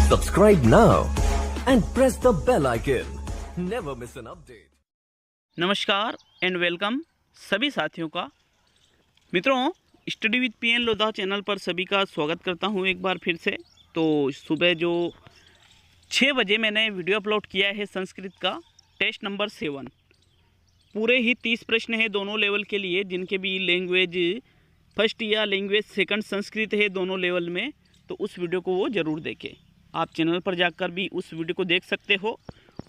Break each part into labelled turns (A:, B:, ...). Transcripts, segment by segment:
A: Subscribe now and press the bell icon. Never miss an update.
B: नमस्कार and welcome सभी साथियों का। मित्रों, study with PN Lodha channel पर सभी का स्वागत करता हूं एक बार फिर से। तो सुबह जो 6 बजे मैंने वीडियो अपलोड किया है संस्कृत का टेस्ट नंबर 7, पूरे ही 30 प्रश्न है दोनों लेवल के लिए, जिनके भी लैंग्वेज फर्स्ट या लैंग्वेज सेकंड संस्कृत है दोनों लेवल में। तो उस वीडियो को वो ज़रूर देखें। आप चैनल पर जाकर भी उस वीडियो को देख सकते हो,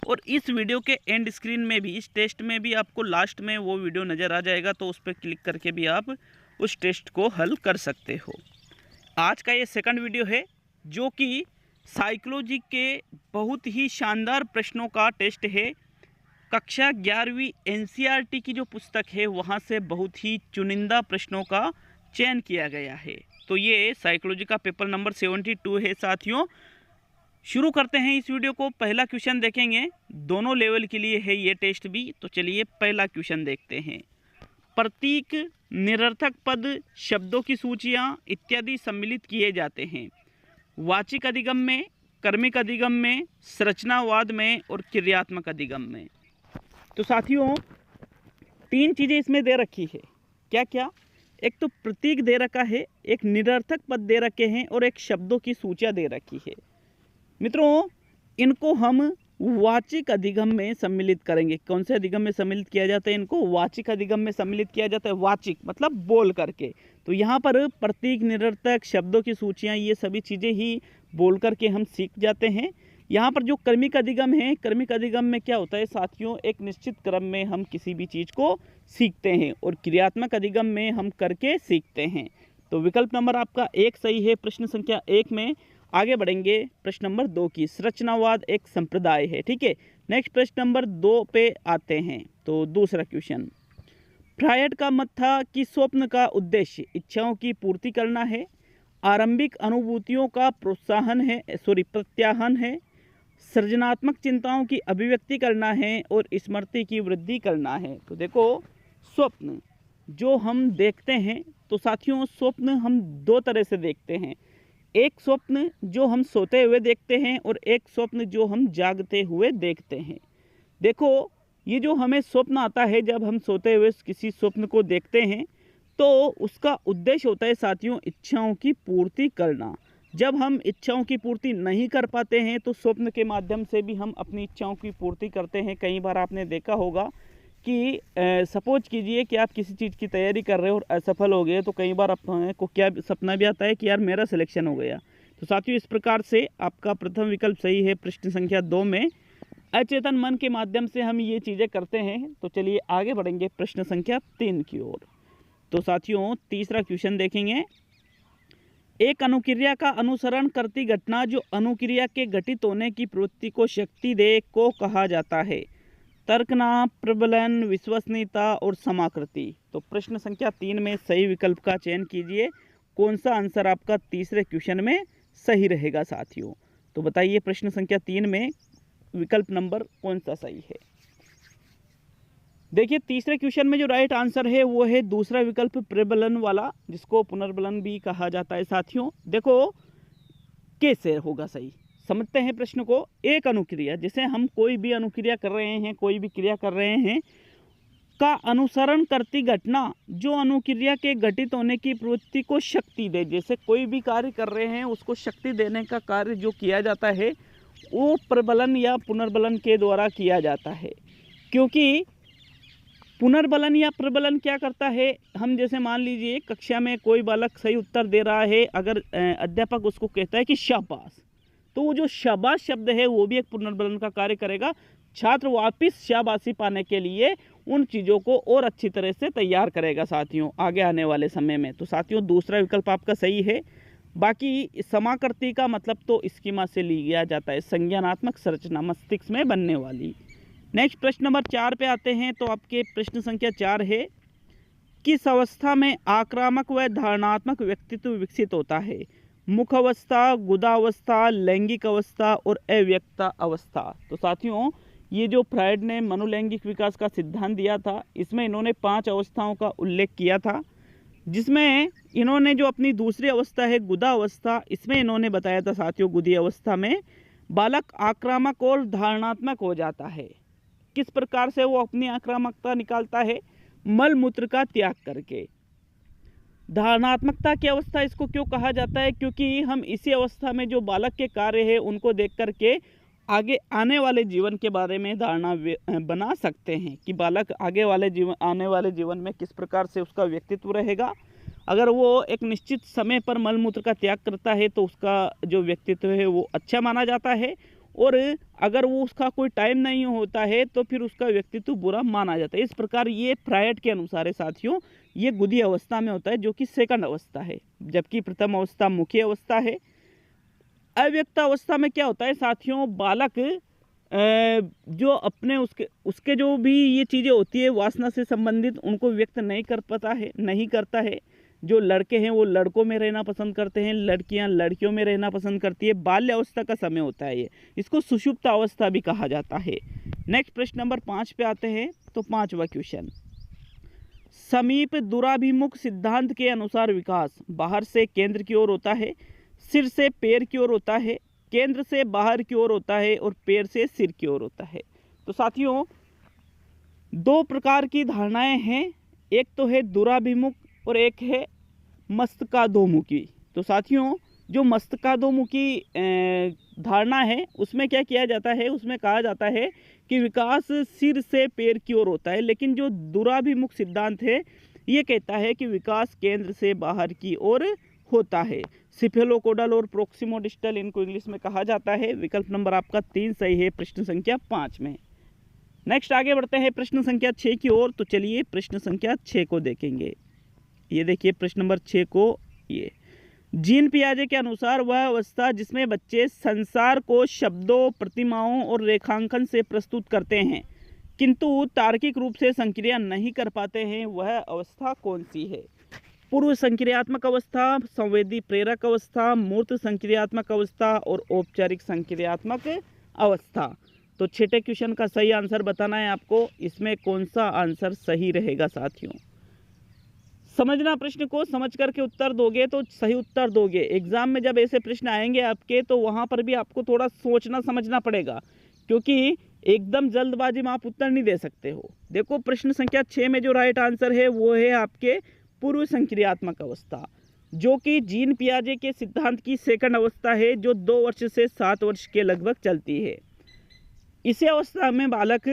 B: और इस वीडियो के एंड स्क्रीन में भी, इस टेस्ट में भी आपको लास्ट में वो वीडियो नज़र आ जाएगा, तो उस पर क्लिक करके भी आप उस टेस्ट को हल कर सकते हो। आज का ये सेकंड वीडियो है जो कि साइकोलॉजी के बहुत ही शानदार प्रश्नों का टेस्ट है। कक्षा 11वीं एनसीईआरटी की जो पुस्तक है वहाँ से बहुत ही चुनिंदा प्रश्नों का चयन किया गया है। तो ये साइकोलॉजी का पेपर नंबर 72 है साथियों। शुरू करते हैं इस वीडियो को। पहला क्वेश्चन देखेंगे, दोनों लेवल के लिए है ये टेस्ट भी। तो चलिए पहला क्वेश्चन देखते हैं। प्रतीक, निरर्थक पद, शब्दों की सूचियाँ इत्यादि सम्मिलित किए जाते हैं वाचिक अधिगम में, कर्मिक अधिगम में, संरचनावाद में और क्रियात्मक अधिगम में। तो साथियों 3 चीज़ें इसमें दे रखी है। क्या क्या? एक तो प्रतीक दे रखा है, एक निरर्थक पद दे रखे हैं और एक शब्दों की सूचियाँ दे रखी है। मित्रों, इनको हम वाचिक अधिगम में सम्मिलित करेंगे। कौन से अधिगम में सम्मिलित किया जाता है? इनको वाचिक अधिगम में सम्मिलित किया जाता है। वाचिक मतलब बोल करके। तो यहाँ पर प्रतीक, निरर्थक, शब्दों की सूचियाँ, ये सभी चीज़ें ही बोल करके हम सीख जाते हैं। यहाँ पर जो कर्मिक अधिगम है, कर्मिक अधिगम में क्या होता है साथियों, एक निश्चित क्रम में हम किसी भी चीज़ को सीखते हैं, और क्रियात्मक अधिगम में हम करके सीखते हैं। तो विकल्प नंबर आपका 1 सही है। प्रश्न संख्या 1 में आगे बढ़ेंगे। प्रश्न नंबर 2 की, संरचनावाद एक संप्रदाय है। ठीक है, नेक्स्ट प्रश्न नंबर 2 पे आते हैं। तो दूसरा क्वेश्चन, फ्रायड का मत था कि स्वप्न का उद्देश्य इच्छाओं की पूर्ति करना है, आरंभिक अनुभूतियों का प्रत्याहन है, सृजनात्मक चिंताओं की अभिव्यक्ति करना है और स्मृति की वृद्धि करना है। तो देखो, स्वप्न जो हम देखते हैं, तो साथियों स्वप्न हम 2 तरह से देखते हैं। एक स्वप्न जो हम सोते हुए देखते हैं और एक स्वप्न जो हम जागते हुए देखते हैं। देखो, ये जो हमें स्वप्न आता है, जब हम सोते हुए किसी स्वप्न को देखते हैं, तो उसका उद्देश्य होता है साथियों इच्छाओं की पूर्ति करना। जब हम इच्छाओं की पूर्ति नहीं कर पाते हैं, तो स्वप्न के माध्यम से भी हम अपनी इच्छाओं की पूर्ति करते हैं। कई बार आपने देखा होगा कि सपोज कीजिए कि आप किसी चीज़ की तैयारी कर रहे हो और असफल हो गए, तो कई बार आपको क्या सपना भी आता है कि यार मेरा सिलेक्शन हो गया। तो साथियों इस प्रकार से आपका प्रथम विकल्प सही है। प्रश्न संख्या 2 में अचेतन मन के माध्यम से हम ये चीज़ें करते हैं। तो चलिए आगे बढ़ेंगे प्रश्न संख्या 3 की ओर। तो साथियों तीसरा क्वेश्चन देखेंगे। एक अनुक्रिया का अनुसरण करती घटना जो अनुक्रिया के घटित होने की प्रवृत्ति को शक्ति दे को कहा जाता है। तर्कना, प्रबलन, विश्वसनीयता और समाकृति। तो प्रश्न संख्या 3 में सही विकल्प का चयन कीजिए। कौन सा आंसर आपका तीसरे क्वेश्चन में सही रहेगा साथियों? तो बताइए प्रश्न संख्या 3 में विकल्प नंबर कौन सा सही है? देखिए तीसरे क्वेश्चन में जो राइट आंसर है वो है दूसरा विकल्प, प्रबलन वाला, जिसको पुनर्बलन भी कहा जाता है साथियों। देखो कैसे होगा सही, समझते हैं प्रश्न को। एक अनुक्रिया, जैसे हम कोई भी अनुक्रिया कर रहे हैं, कोई भी क्रिया कर रहे हैं, का अनुसरण करती घटना जो अनुक्रिया के घटित होने की प्रवृत्ति को शक्ति दे। जैसे कोई भी कार्य कर रहे हैं, उसको शक्ति देने का कार्य जो किया जाता है वो प्रबलन या पुनर्बलन के द्वारा किया जाता है। क्योंकि पुनर्बलन या प्रबलन क्या करता है, हम जैसे मान लीजिए कक्षा में कोई बालक सही उत्तर दे रहा है, अगर अध्यापक उसको कहता है कि शाबाश, तो वो जो शाबाश शब्द है वो भी एक पुनर्बलन का कार्य करेगा। छात्र वापस शाबाशी पाने के लिए उन चीज़ों को और अच्छी तरह से तैयार करेगा साथियों आगे आने वाले समय में। तो साथियों दूसरा विकल्प आपका सही है। बाकी समाकृति का मतलब तो स्कीमा से लिया जाता है, संज्ञानात्मक संरचना मस्तिष्क में बनने वाली। नेक्स्ट प्रश्न नंबर 4 पे आते हैं। तो आपके प्रश्न संख्या 4 है, किस अवस्था में आक्रामक व धारणात्मक व्यक्तित्व विकसित होता है? मुख अवस्था, गुदावस्था, लैंगिक अवस्था और अव्यक्ता अवस्था। तो साथियों ये जो फ्रायड ने मनोलैंगिक विकास का सिद्धांत दिया था, इसमें इन्होंने 5 अवस्थाओं का उल्लेख किया था। जिसमें इन्होंने जो अपनी दूसरी अवस्था है गुदा अवस्था, इसमें इन्होंने बताया था साथियों, गुदी अवस्था में बालक आक्रामक और धारणात्मक हो जाता है। किस प्रकार से वो अपनी आक्रामकता निकालता है? मल मूत्र का त्याग करके। धारणात्मकता की अवस्था इसको क्यों कहा जाता है? क्योंकि हम इसी अवस्था में जो बालक के कार्य है उनको देख करके आगे आने वाले जीवन के बारे में धारणा बना सकते हैं कि बालक आने वाले जीवन में किस प्रकार से उसका व्यक्तित्व रहेगा। अगर वो एक निश्चित समय पर मल मूत्र का त्याग करता है तो उसका जो व्यक्तित्व है वो अच्छा माना जाता है, और अगर वो उसका कोई टाइम नहीं होता है तो फिर उसका व्यक्तित्व बुरा माना जाता है। इस प्रकार ये फ्रायड के अनुसार है साथियों, ये गुदी अवस्था में होता है जो कि सेकंड अवस्था है, जबकि प्रथम अवस्था मुख्य अवस्था है। अव्यक्त अवस्था में क्या होता है साथियों? बालक जो अपने उसके जो भी ये चीज़ें होती है वासना से संबंधित, उनको व्यक्त नहीं करता है। जो लड़के हैं वो लड़कों में रहना पसंद करते हैं, लड़कियां लड़कियों में रहना पसंद करती है। बाल्य अवस्था का समय होता है ये, इसको सुषुप्त अवस्था भी कहा जाता है। नेक्स्ट प्रश्न नंबर 5 पे आते हैं। तो 5वां क्वेश्चन, समीप दुराभिमुख सिद्धांत के अनुसार विकास बाहर से केंद्र की ओर होता है, सिर से पैर की ओर होता है, केंद्र से बाहर की ओर होता है और पैर से सिर की ओर होता है। तो साथियों 2 प्रकार की धारणाएं हैं, एक तो है दुराभिमुख और एक है मस्तकाधोमुखी। तो साथियों जो मस्तकाधोमुखी धारणा है उसमें क्या किया जाता है? उसमें कहा जाता है कि विकास सिर से पैर की ओर होता है, लेकिन जो दुराभिमुख सिद्धांत है ये कहता है कि विकास केंद्र से बाहर की ओर होता है। सिफेलोकोडल और प्रोक्सिमोडिस्टल इनको इंग्लिश में कहा जाता है। विकल्प नंबर आपका 3 सही है प्रश्न संख्या 5 में। नेक्स्ट आगे बढ़ते हैं प्रश्न संख्या 6 की ओर। तो चलिए प्रश्न संख्या 6 को देखेंगे। ये देखिए प्रश्न नंबर 6 को, ये जीन पियाजे के अनुसार वह अवस्था जिसमें बच्चे संसार को शब्दों, प्रतिमाओं और रेखांकन से प्रस्तुत करते हैं किंतु तार्किक रूप से संक्रिया नहीं कर पाते हैं, वह अवस्था कौन सी है? पूर्व संक्रियात्मक अवस्था, संवेदी प्रेरक अवस्था, मूर्त संक्रियात्मक अवस्था और औपचारिक संक्रियात्मक अवस्था। तो 6ठे क्वेश्चन का सही आंसर बताना है आपको। इसमें कौन सा आंसर सही रहेगा साथियों? समझना, प्रश्न को समझ करके उत्तर दोगे तो सही उत्तर दोगे। एग्जाम में जब ऐसे प्रश्न आएंगे आपके तो वहां पर भी आपको थोड़ा सोचना समझना पड़ेगा, क्योंकि एकदम जल्दबाजी में आप उत्तर नहीं दे सकते हो। देखो प्रश्न संख्या 6 में जो राइट आंसर है वो है आपके पूर्व संक्रियात्मक अवस्था, जो कि जीन पियाजे के सिद्धांत की सेकंड अवस्था है, जो 2 वर्ष से 7 वर्ष के लगभग चलती है। इसी अवस्था में बालक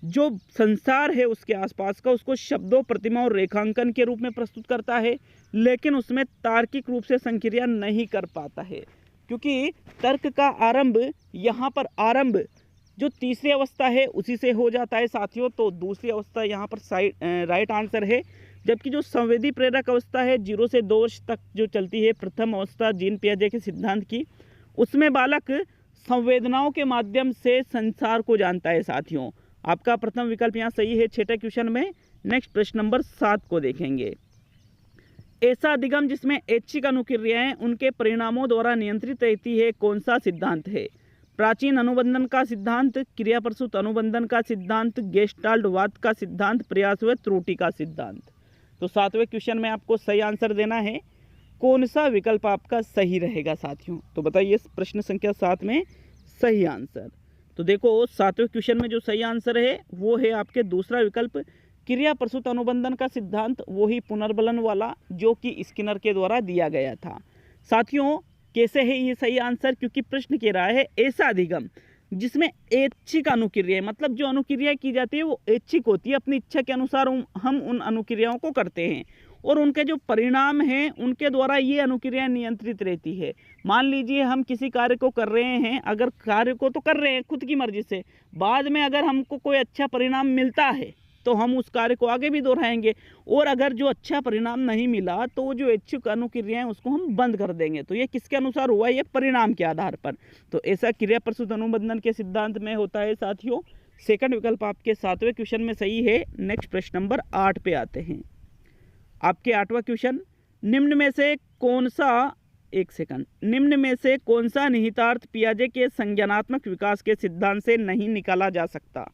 B: जो संसार है उसके आसपास का, उसको शब्दों, प्रतिमा और रेखांकन के रूप में प्रस्तुत करता है, लेकिन उसमें तार्किक रूप से संक्रिया नहीं कर पाता है, क्योंकि तर्क का आरंभ यहाँ पर आरंभ जो तीसरी अवस्था है उसी से हो जाता है साथियों। तो दूसरी अवस्था यहाँ पर राइट आंसर है। जबकि जो संवेदी प्रेरक अवस्था है 0 से 2 वर्ष तक जो चलती है, प्रथम अवस्था जीन पियाजे के सिद्धांत की, उसमें बालक संवेदनाओं के माध्यम से संसार को जानता है साथियों। आपका प्रथम विकल्प यहाँ सही है 6ठे क्वेश्चन में। नेक्स्ट प्रश्न नंबर 7 को देखेंगे। ऐसा अधिगम जिसमें ऐच्छिक अनुक्रियाएं उनके परिणामों द्वारा नियंत्रित रहती है, कौन सा सिद्धांत है? प्राचीन अनुबंधन का सिद्धांत, क्रिया प्रसूत अनुबंधन का सिद्धांत, गेस्टाल्टवाद का सिद्धांत, प्रयास व त्रुटि का सिद्धांत। तो 7वें क्वेश्चन में आपको सही आंसर देना है। कौन सा विकल्प आपका सही रहेगा साथियों? तो बताइए प्रश्न संख्या 7 में सही आंसर। तो देखो 7वें क्वेश्चन में जो सही आंसर है वो है आपके दूसरा विकल्प, क्रिया प्रसूत अनुबंधन का सिद्धांत, वो ही पुनर्बलन वाला जो कि स्किनर के द्वारा दिया गया था। साथियों कैसे है ये सही आंसर? क्योंकि प्रश्न कह रहा है ऐसा अधिगम जिसमें ऐच्छिक अनुक्रिया, मतलब जो अनुक्रिया की जाती है वो ऐच्छिक होती है, अपनी इच्छा के अनुसार हम उन अनुक्रियाओं को करते हैं और उनके जो परिणाम हैं उनके द्वारा ये अनुक्रिया नियंत्रित रहती है। मान लीजिए हम किसी कार्य को कर रहे हैं, अगर कार्य को तो कर रहे हैं खुद की मर्जी से, बाद में अगर हमको कोई अच्छा परिणाम मिलता है तो हम उस कार्य को आगे भी दोहराएंगे, और अगर जो अच्छा परिणाम नहीं मिला तो वो जो ऐच्छिक अनुक्रिया है उसको हम बंद कर देंगे। तो ये किसके अनुसार हुआ? ये परिणाम के आधार पर। तो ऐसा क्रिया प्रसूत अनुबंधन के सिद्धांत में होता है साथियों। सेकंड विकल्प आपके 7वें क्वेश्चन में सही है। नेक्स्ट प्रश्न नंबर 8 पे आते हैं। आपके 8वां क्वेश्चन, निम्न में से कौन सा निहितार्थ पियाजे के संज्ञानात्मक विकास के सिद्धांत से नहीं निकाला जा सकता?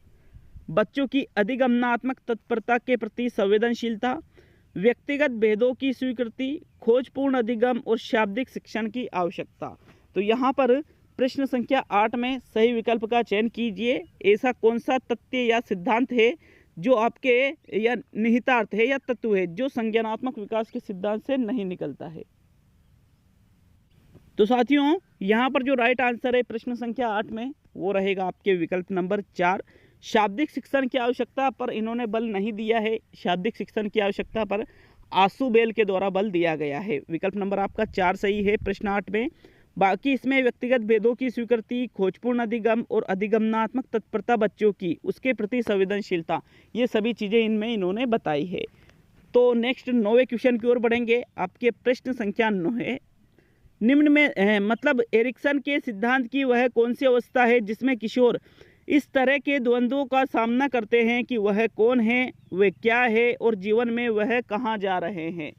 B: बच्चों की अधिगमनात्मक तत्परता के प्रति संवेदनशीलता, व्यक्तिगत भेदों की स्वीकृति, खोजपूर्ण अधिगम और शाब्दिक शिक्षण की आवश्यकता। तो यहाँ पर प्रश्न संख्या 8 में सही विकल्प का चयन कीजिए। ऐसा कौन सा तथ्य या सिद्धांत है जो आपके या निहितार्थ है या तत्व है जो संज्ञानात्मक विकास के सिद्धांत से नहीं निकलता है। तो साथियों यहाँ पर जो राइट आंसर है प्रश्न संख्या 8 में वो रहेगा आपके विकल्प नंबर 4। शाब्दिक शिक्षण की आवश्यकता पर इन्होंने बल नहीं दिया है, शाब्दिक शिक्षण की आवश्यकता पर आशुबेल के द्वारा बल दिया गया है। विकल्प नंबर आपका 4 सही है प्रश्न 8 में। बाकी इसमें व्यक्तिगत भेदों की स्वीकृति, खोजपूर्ण अधिगम और अधिगमनात्मक तत्परता बच्चों की, उसके प्रति संवेदनशीलता, ये सभी चीज़ें इनमें इन्होंने बताई है। तो नेक्स्ट 9वें क्वेश्चन की ओर बढ़ेंगे। आपके प्रश्न संख्या 9 है, निम्न में मतलब एरिक्सन के सिद्धांत की वह कौन सी अवस्था है जिसमें किशोर इस तरह के द्वंद्वों का सामना करते हैं कि वह कौन है, वे क्या है और जीवन में वह कहाँ जा रहे हैं।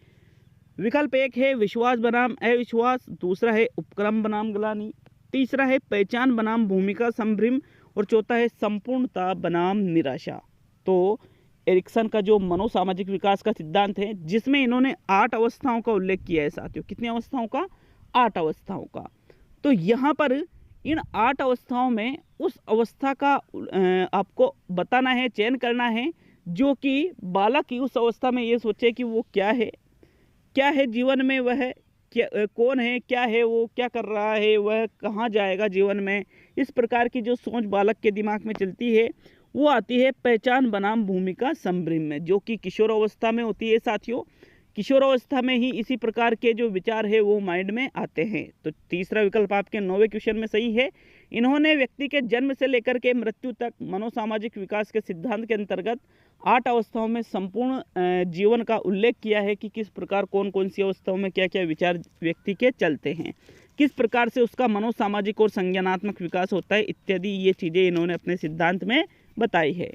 B: विकल्प 1 है विश्वास बनाम अविश्वास, दूसरा है उपक्रम बनाम ग्लानि, तीसरा है पहचान बनाम भूमिका संभ्रम और चौथा है संपूर्णता बनाम निराशा। तो एरिक्सन का जो मनोसामाजिक विकास का सिद्धांत है जिसमें इन्होंने 8 अवस्थाओं का उल्लेख किया है साथियों। कितनी अवस्थाओं का? 8 अवस्थाओं का। तो यहाँ पर इन 8 अवस्थाओं में उस अवस्था का आपको बताना है, चयन करना है जो कि बालक की उस अवस्था में ये सोचे कि वो क्या है जीवन में, वह क्या कौन है, क्या है वो, क्या कर रहा है, वह कहाँ जाएगा जीवन में। इस प्रकार की जो सोच बालक के दिमाग में चलती है वो आती है पहचान बनाम भूमिका संभ्रम में, जो कि किशोर अवस्था में होती है साथियों। किशोर अवस्था में ही इसी प्रकार के जो विचार है वो माइंड में आते हैं। तो तीसरा विकल्प आपके 9वें क्वेश्चन में सही है। इन्होंने व्यक्ति के जन्म से लेकर के मृत्यु तक मनोसामाजिक विकास के सिद्धांत के अंतर्गत 8 अवस्थाओं में संपूर्ण जीवन का उल्लेख किया है कि किस प्रकार कौन कौन सी अवस्थाओं में क्या क्या विचार व्यक्ति के चलते हैं, किस प्रकार से उसका मनोसामाजिक और संज्ञानात्मक विकास होता है, इत्यादि ये चीज़ें इन्होंने अपने सिद्धांत में बताई है।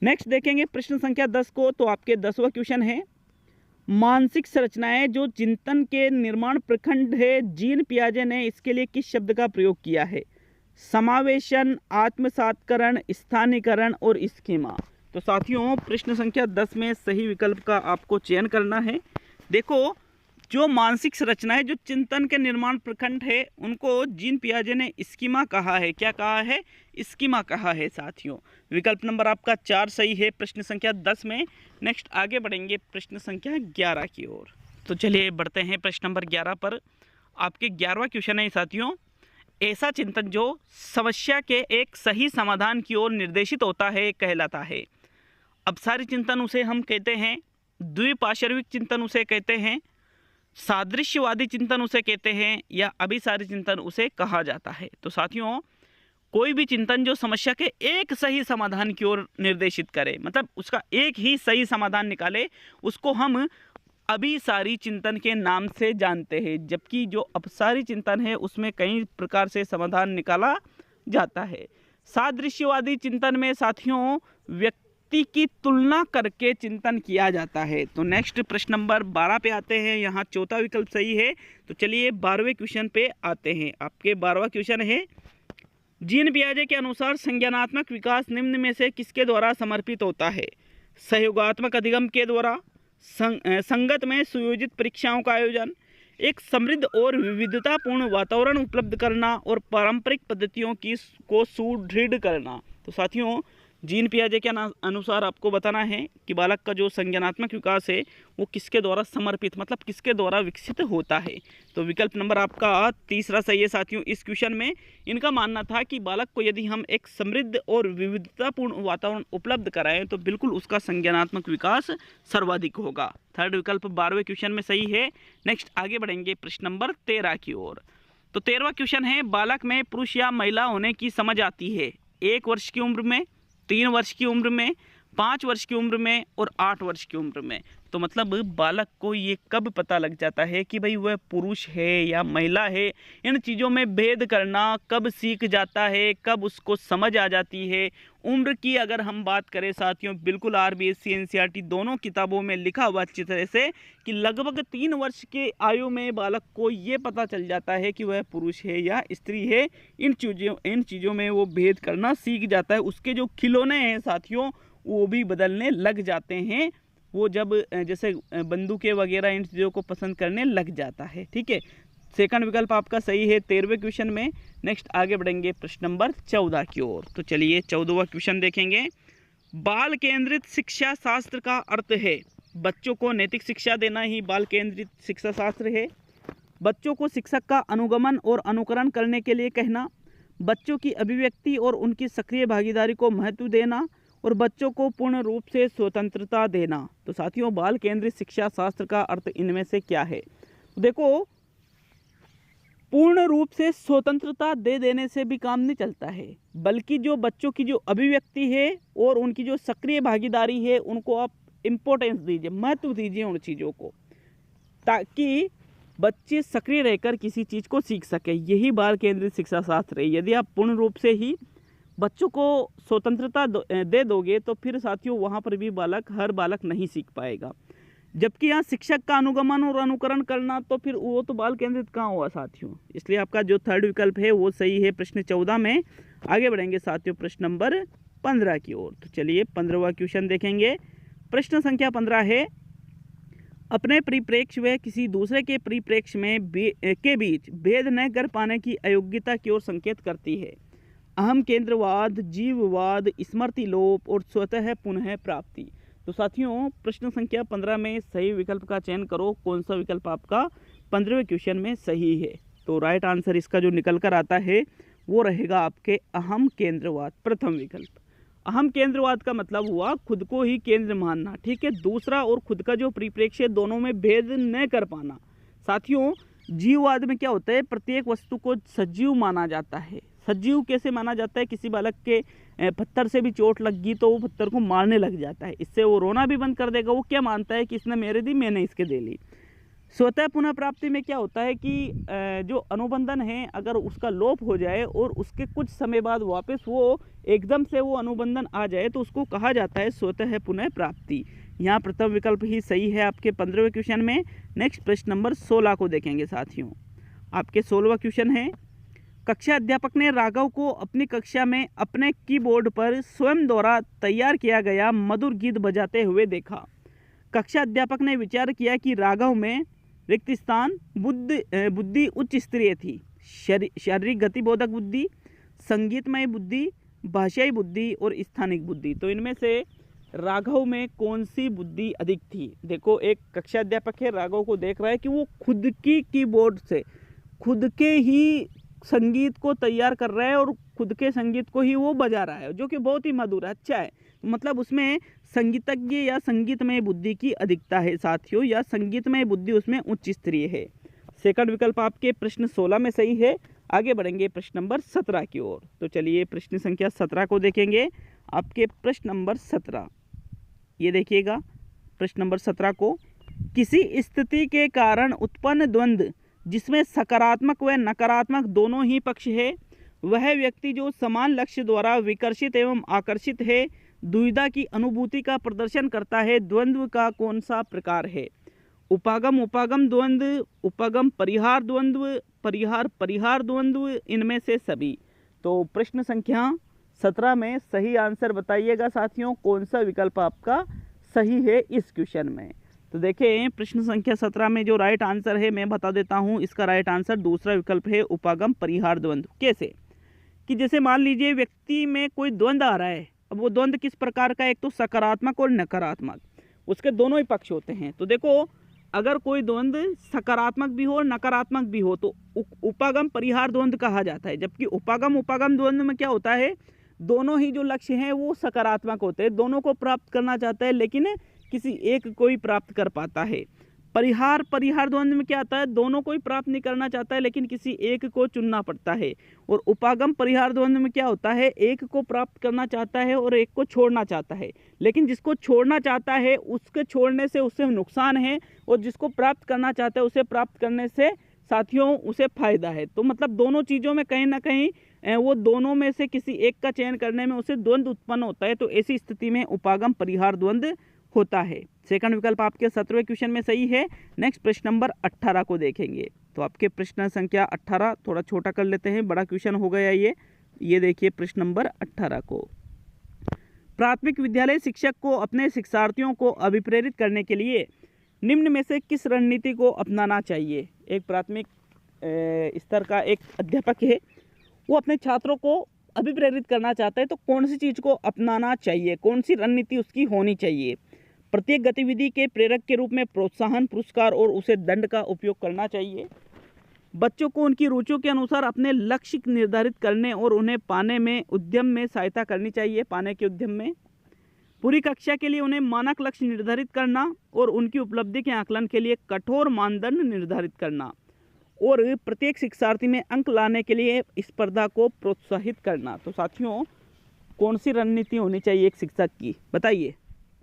B: नेक्स्ट देखेंगे प्रश्न संख्या 10 को। तो आपके 10वां क्वेश्चन है, मानसिक संरचनाएं जो चिंतन के निर्माण प्रखंड है, जीन पियाजे ने इसके लिए किस शब्द का प्रयोग किया है? समावेशन, आत्मसातकरण, स्थानीकरण और स्कीमा। तो साथियों प्रश्न संख्या 10 में सही विकल्प का आपको चयन करना है। देखो, जो मानसिक संरचनाएं जो चिंतन के निर्माण प्रखंड है उनको जीन पियाजे ने स्कीमा कहा है। क्या कहा है? स्कीमा कहा है साथियों। विकल्प नंबर आपका 4 सही है प्रश्न संख्या 10 में। नेक्स्ट आगे बढ़ेंगे प्रश्न संख्या 11 की ओर। तो चलिए बढ़ते हैं प्रश्न नंबर 11 पर। आपके 11वां क्वेश्चन है साथियों, ऐसा चिंतन जो समस्या के एक सही समाधान की ओर निर्देशित होता है कहलाता है। अपसारी चिंतन उसे हम कहते हैं, द्विपार्श्विक चिंतन उसे कहते हैं, सादृश्यवादी चिंतन उसे कहते हैं, या अभिसारी चिंतन उसे कहा जाता है। तो साथियों कोई भी चिंतन जो समस्या के एक सही समाधान की ओर निर्देशित करे, मतलब उसका एक ही सही समाधान निकाले, उसको हम अभिसारी चिंतन के नाम से जानते हैं। जबकि जो अपसारी चिंतन है उसमें कई प्रकार से समाधान निकाला जाता है। सादृश्यवादी चिंतन में साथियों व्यक्ति की तुलना करके चिंतन किया जाता है। तो नेक्स्ट प्रश्न नंबर 12 पे आते हैं। यहाँ चौथा विकल्प सही है। तो चलिए 12वें क्वेश्चन पे आते हैं। आपके 12वां क्वेश्चन है, जीन पियाजे के अनुसार संज्ञानात्मक विकास निम्न में से किसके द्वारा समर्पित होता है? सहयोगात्मक अधिगम के द्वारा, संगत में सुयोजित परीक्षाओं का आयोजन, एक समृद्ध और विविधतापूर्ण वातावरण उपलब्ध करना और पारंपरिक पद्धतियों को सुदृढ़ करना। तो साथियों जीन पियाजे के अनुसार आपको बताना है कि बालक का जो संज्ञानात्मक विकास है वो किसके द्वारा समर्पित, मतलब किसके द्वारा विकसित होता है। तो विकल्प नंबर आपका 3 सही है साथियों। इस क्वेश्चन में इनका मानना था कि बालक को यदि हम एक समृद्ध और विविधतापूर्ण वातावरण उपलब्ध कराएं तो बिल्कुल उसका संज्ञानात्मक विकास सर्वाधिक होगा। थर्ड विकल्प 12वें क्वेश्चन में सही है। नेक्स्ट आगे बढ़ेंगे प्रश्न नंबर 13 की ओर। तो 13वां क्वेश्चन है, बालक में पुरुष या महिला होने की समझ आती है 1 वर्ष की उम्र में, 3 वर्ष की उम्र में, 5 वर्ष की उम्र में और 8 वर्ष की उम्र में। तो मतलब बालक को ये कब पता लग जाता है कि भाई वह पुरुष है या महिला है, इन चीज़ों में भेद करना कब सीख जाता है, कब उसको समझ आ जाती है। उम्र की अगर हम बात करें साथियों, बिल्कुल RBSC NCERT दोनों किताबों में लिखा हुआ अच्छी तरह से कि लगभग 3 वर्ष के आयु में बालक को ये पता चल जाता है कि वह पुरुष है या स्त्री है। इन चीज़ों में वो भेद करना सीख जाता है। उसके जो खिलौने हैं साथियों वो भी बदलने लग जाते हैं वो जब जैसे बंदूकें वगैरह इन चीज़ों को पसंद करने लग जाता है। ठीक है, सेकंड विकल्प आपका सही है 13वें क्वेश्चन में। नेक्स्ट आगे बढ़ेंगे प्रश्न नंबर 14 की ओर। तो चलिए 14वां क्वेश्चन देखेंगे। बाल केंद्रित शिक्षा शास्त्र का अर्थ है, बच्चों को नैतिक शिक्षा देना ही बाल केंद्रित शिक्षा शास्त्र है। बच्चों को शिक्षक का अनुगमन और अनुकरण करने के लिए कहना, बच्चों की अभिव्यक्ति और उनकी सक्रिय भागीदारी को महत्व देना, और बच्चों को पूर्ण रूप से स्वतंत्रता देना। तो साथियों, बाल केंद्रित शिक्षा शास्त्र का अर्थ इनमें से क्या है? देखो, पूर्ण रूप से स्वतंत्रता दे देने से भी काम नहीं चलता है, बल्कि जो बच्चों की जो अभिव्यक्ति है और उनकी जो सक्रिय भागीदारी है, उनको आप इम्पोर्टेंस दीजिए, महत्व दीजिए उन चीज़ों को, ताकि बच्चे सक्रिय रहकर किसी चीज़ को सीख सके। यही बाल केंद्रित शिक्षा शास्त्र है। यदि आप पूर्ण रूप से ही बच्चों को स्वतंत्रता दे दोगे तो फिर साथियों वहाँ पर भी हर बालक नहीं सीख पाएगा। जबकि यहाँ शिक्षक का अनुगमन और अनुकरण करना, तो फिर वो तो बाल केंद्रित कहाँ हुआ साथियों। इसलिए आपका जो थर्ड विकल्प है वो सही है प्रश्न 14 में। आगे बढ़ेंगे साथियों प्रश्न नंबर 15 की ओर। तो चलिए 15वां क्वेश्चन देखेंगे। प्रश्न संख्या 15 है, अपने परिप्रेक्ष्य व किसी दूसरे के परिप्रेक्ष्य में के बीच भेद न कर पाने की अयोग्यता की ओर संकेत करती है। अहम केंद्रवाद, जीववाद, स्मृति लोप और स्वतः पुनः प्राप्ति। तो साथियों, प्रश्न संख्या 15 में सही विकल्प का चयन करो। कौन सा विकल्प आपका 15वें क्वेश्चन में सही है? तो राइट आंसर इसका जो निकल कर आता है वो रहेगा आपके अहम केंद्रवाद, प्रथम विकल्प। अहम केंद्रवाद का मतलब हुआ खुद को ही केंद्र मानना। ठीक है, दूसरा और खुद का जो परिप्रेक्ष्य, दोनों में भेद न कर पाना। साथियों, जीववाद में क्या होता है, प्रत्येक वस्तु को सजीव माना जाता है। सजीव कैसे माना जाता है? किसी बालक के पत्थर से भी चोट लग गई तो वो पत्थर को मारने लग जाता है, इससे वो रोना भी बंद कर देगा। वो क्या मानता है कि इसने मेरे दी, मैंने इसके दे ली। स्वतः पुनः प्राप्ति में क्या होता है कि जो अनुबंधन है, अगर उसका लोप हो जाए और उसके कुछ समय बाद वापस वो एकदम से वो अनुबंधन आ जाए तो उसको कहा जाता है स्वतः पुनः प्राप्ति। यहाँ प्रथम विकल्प ही सही है आपके 15वें क्वेश्चन में। नेक्स्ट प्रश्न नंबर 16 को देखेंगे साथियों। आपके 16वां क्वेश्चन है, कक्षा अध्यापक ने राघव को अपनी कक्षा में अपने कीबोर्ड पर स्वयं द्वारा तैयार किया गया मधुर गीत बजाते हुए देखा। कक्षा अध्यापक ने विचार किया कि राघव में रिक्त स्थान बुद्धि उच्च स्तरीय थी, शारीरिक गतिबोधक बुद्धि, संगीतमय बुद्धि, भाषाई बुद्धि और स्थानिक बुद्धि। तो इनमें से राघव में कौन सी बुद्धि अधिक थी? देखो, एक कक्षा अध्यापक है, राघव को देख रहा है कि वो खुद की कीबोर्ड से खुद के ही संगीत को तैयार कर रहा है और खुद के संगीत को ही वो बजा रहा है, जो कि बहुत ही मधुर है, अच्छा है। मतलब उसमें संगीतज्ञ या संगीतमय बुद्धि की अधिकता है साथियों, या संगीतमय बुद्धि उसमें उच्च स्तरीय है। सेकंड विकल्प आपके प्रश्न 16 में सही है। आगे बढ़ेंगे प्रश्न नंबर 17 की ओर। तो चलिए प्रश्न संख्या 17 को देखेंगे। आपके प्रश्न नंबर 17, ये देखिएगा प्रश्न नंबर 17 को, किसी स्थिति के कारण उत्पन्न द्वंद्व जिसमें सकारात्मक व नकारात्मक दोनों ही पक्ष है, वह व्यक्ति जो समान लक्ष्य द्वारा विकर्षित एवं आकर्षित है, दुविधा की अनुभूति का प्रदर्शन करता है, द्वंद्व का कौन सा प्रकार है? उपागम उपागम द्वंद्व, उपागम परिहार द्वंद्व, परिहार परिहार द्वंद्व, इनमें से सभी। तो प्रश्न संख्या 17 में सही आंसर बताइएगा साथियों, कौन सा विकल्प आपका सही है इस क्वेश्चन में। तो देखें, प्रश्न संख्या 17 में जो राइट आंसर है मैं बता देता हूँ। इसका राइट आंसर दूसरा विकल्प है, उपागम परिहार द्वंद्व। कैसे कि जैसे मान लीजिए व्यक्ति में कोई द्वंद्व आ रहा है, अब वो द्वंद्व किस प्रकार का, एक तो सकारात्मक और नकारात्मक, उसके दोनों ही पक्ष होते हैं। तो देखो, अगर कोई द्वंद्व सकारात्मक भी हो और नकारात्मक भी हो तो उपागम परिहार द्वंद्व कहा जाता है। जबकि उपागम द्वंद्व में क्या होता है, दोनों ही जो लक्ष्य हैं वो सकारात्मक होते हैं, दोनों को प्राप्त करना चाहता है लेकिन किसी एक को ही प्राप्त कर पाता है। परिहार द्वंद्व में क्या आता है, दोनों को ही प्राप्त नहीं करना चाहता है लेकिन किसी एक को चुनना पड़ता है। और उपागम परिहार द्वंद्व में क्या होता है, एक को प्राप्त करना चाहता है और एक को छोड़ना चाहता है, लेकिन जिसको छोड़ना चाहता है उसके छोड़ने से उससे नुकसान है और जिसको प्राप्त करना चाहता है उसे प्राप्त करने से साथियों उसे फायदा है। तो मतलब दोनों चीज़ों में कहीं ना कहीं वो दोनों में से किसी एक का चयन करने में उसे द्वंद्व उत्पन्न होता है। तो ऐसी स्थिति में उपागम परिहार द्वंद्व होता है। सेकंड विकल्प आपके 17वें क्वेश्चन में सही है। नेक्स्ट प्रश्न नंबर 18 को देखेंगे। तो आपके प्रश्न संख्या 18 थोड़ा छोटा कर लेते हैं, बड़ा क्वेश्चन हो गया ये देखिए प्रश्न नंबर 18 को। प्राथमिक विद्यालय शिक्षक को अपने शिक्षार्थियों को अभिप्रेरित करने के लिए निम्न में से किस रणनीति को अपनाना चाहिए। एक प्राथमिक स्तर का एक अध्यापक है, वो अपने छात्रों को अभिप्रेरित करना चाहता है, तो कौन सी चीज़ को अपनाना चाहिए, कौन सी रणनीति उसकी होनी चाहिए। प्रत्येक गतिविधि के प्रेरक के रूप में प्रोत्साहन, पुरस्कार और उसे दंड का उपयोग करना चाहिए। बच्चों को उनकी रुचियों के अनुसार अपने लक्ष्य निर्धारित करने और उन्हें पाने में उद्यम में सहायता करनी चाहिए, पाने के उद्यम में। पूरी कक्षा के लिए उन्हें मानक लक्ष्य निर्धारित करना और उनकी उपलब्धि के आकलन के लिए कठोर मानदंड निर्धारित करना, और प्रत्येक शिक्षार्थी में अंक लाने के लिए स्पर्धा को प्रोत्साहित करना। तो साथियों, कौन सी रणनीति होनी चाहिए एक शिक्षक की, बताइए।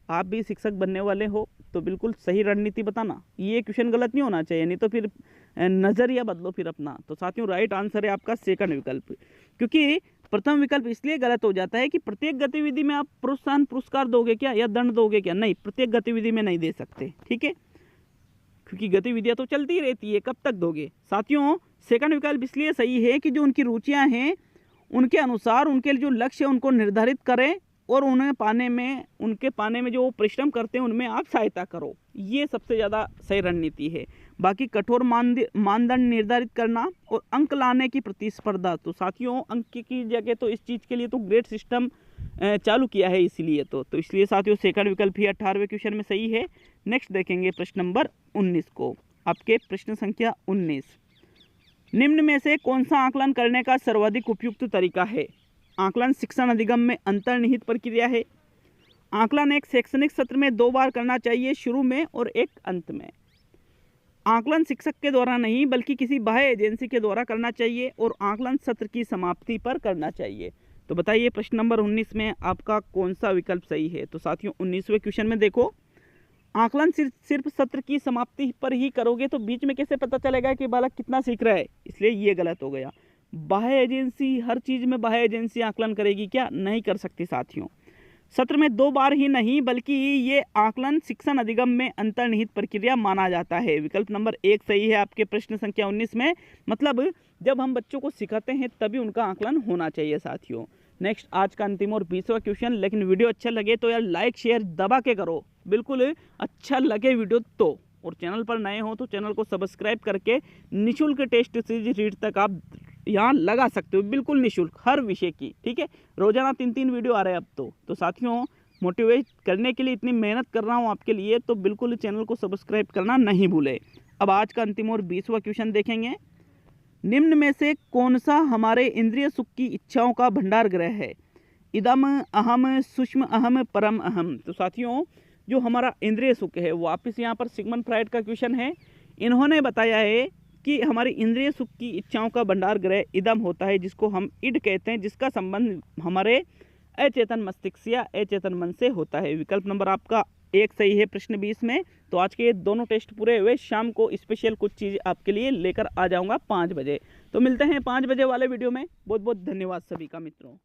B: आप भी शिक्षक बनने वाले हो तो बिल्कुल सही रणनीति बताना, ये क्वेश्चन गलत नहीं होना चाहिए, नहीं तो फिर नज़रिया बदलो फिर अपना। तो साथियों, राइट आंसर है आपका सेकंड विकल्प, क्योंकि प्रथम विकल्प इसलिए गलत हो जाता है कि प्रत्येक गतिविधि में आप प्रोत्साहन पुरस्कार दोगे क्या या दंड दोगे क्या, नहीं, प्रत्येक गतिविधि में नहीं दे सकते, ठीक है, क्योंकि गतिविधियां तो चलती रहती है, कब तक दोगे। साथियों, सेकंड विकल्प इसलिए सही है कि जो उनकी रुचियां हैं उनके अनुसार उनके जो लक्ष्य है उनको निर्धारित करें और उन्हें उनके पाने में जो वो परिश्रम करते हैं उनमें आप सहायता करो, ये सबसे ज़्यादा सही रणनीति है। बाकी कठोर मानदंड निर्धारित करना और अंक लाने की प्रतिस्पर्धा, तो साथियों अंक की जगह तो इस चीज़ के लिए तो ग्रेड सिस्टम चालू किया है, इसीलिए तो इसलिए साथियों सेकंड विकल्प ही 18वें क्वेश्चन में सही है। नेक्स्ट देखेंगे प्रश्न नंबर 19 को, आपके प्रश्न संख्या 19। निम्न में से कौन सा आकलन करने का सर्वाधिक उपयुक्त तरीका है। आकलन शिक्षण अधिगम में अंतर्निहित प्रक्रिया है। आकलन एक शैक्षणिक सत्र में 2 बार करना चाहिए, शुरू में और एक अंत में। आकलन शिक्षक के द्वारा नहीं बल्कि किसी बाह्य एजेंसी के द्वारा करना चाहिए और आकलन सत्र की समाप्ति पर करना चाहिए। तो बताइए प्रश्न नंबर 19 में आपका कौन सा विकल्प सही है। तो साथियों 19वें क्वेश्चन में देखो, आकलन सिर्फ सत्र की समाप्ति पर ही करोगे तो बीच में कैसे पता चलेगा कि बालक कितना सीख रहा है, इसलिए ये गलत हो गया। बाह्य एजेंसी, हर चीज़ में बाह्य एजेंसी आकलन करेगी क्या, नहीं कर सकती साथियों। सत्र में 2 बार ही नहीं बल्कि ये आकलन शिक्षण अधिगम में अंतर्निहित प्रक्रिया माना जाता है। विकल्प नंबर 1 सही है आपके प्रश्न संख्या 19 में, मतलब जब हम बच्चों को सिखाते हैं तभी उनका आकलन होना चाहिए साथियों। नेक्स्ट आज का अंतिम और 20वां क्वेश्चन। लेकिन वीडियो अच्छा लगे तो यार लाइक शेयर दबा के करो, बिल्कुल अच्छा लगे वीडियो तो, और चैनल पर नए हो तो चैनल को सब्सक्राइब करके निःशुल्क टेस्ट सीरीज रीड तक आप यहाँ लगा सकते हो, बिल्कुल निःशुल्क हर विषय की, ठीक है। रोजाना 3-3 वीडियो आ रहे हैं अब तो साथियों मोटिवेट करने के लिए इतनी मेहनत कर रहा हूँ आपके लिए, तो बिल्कुल चैनल को सब्सक्राइब करना नहीं भूले। अब आज का अंतिम और 20वां क्वेश्चन देखेंगे। निम्न में से कौन सा हमारे इंद्रिय सुख की इच्छाओं का भंडार गृह है। इदम अहम सूक्ष्म अहम परम अहम। तो साथियों जो हमारा इंद्रिय सुख है, वापस यहाँ पर सिगमंड फ्राइड का क्वेश्चन है। इन्होंने बताया है कि हमारी इंद्रिय सुख की इच्छाओं का भंडार गृह इदम होता है, जिसको हम इड कहते हैं, जिसका संबंध हमारे अचेतन मस्तिष्क या अचेतन मन से होता है। विकल्प नंबर आपका 1 सही है प्रश्न 20 में। तो आज के ये दोनों टेस्ट पूरे हुए, शाम को स्पेशल कुछ चीज़ आपके लिए लेकर आ जाऊंगा 5 बजे। तो मिलते हैं 5 बजे वाले वीडियो में। बहुत बहुत धन्यवाद सभी का मित्रों।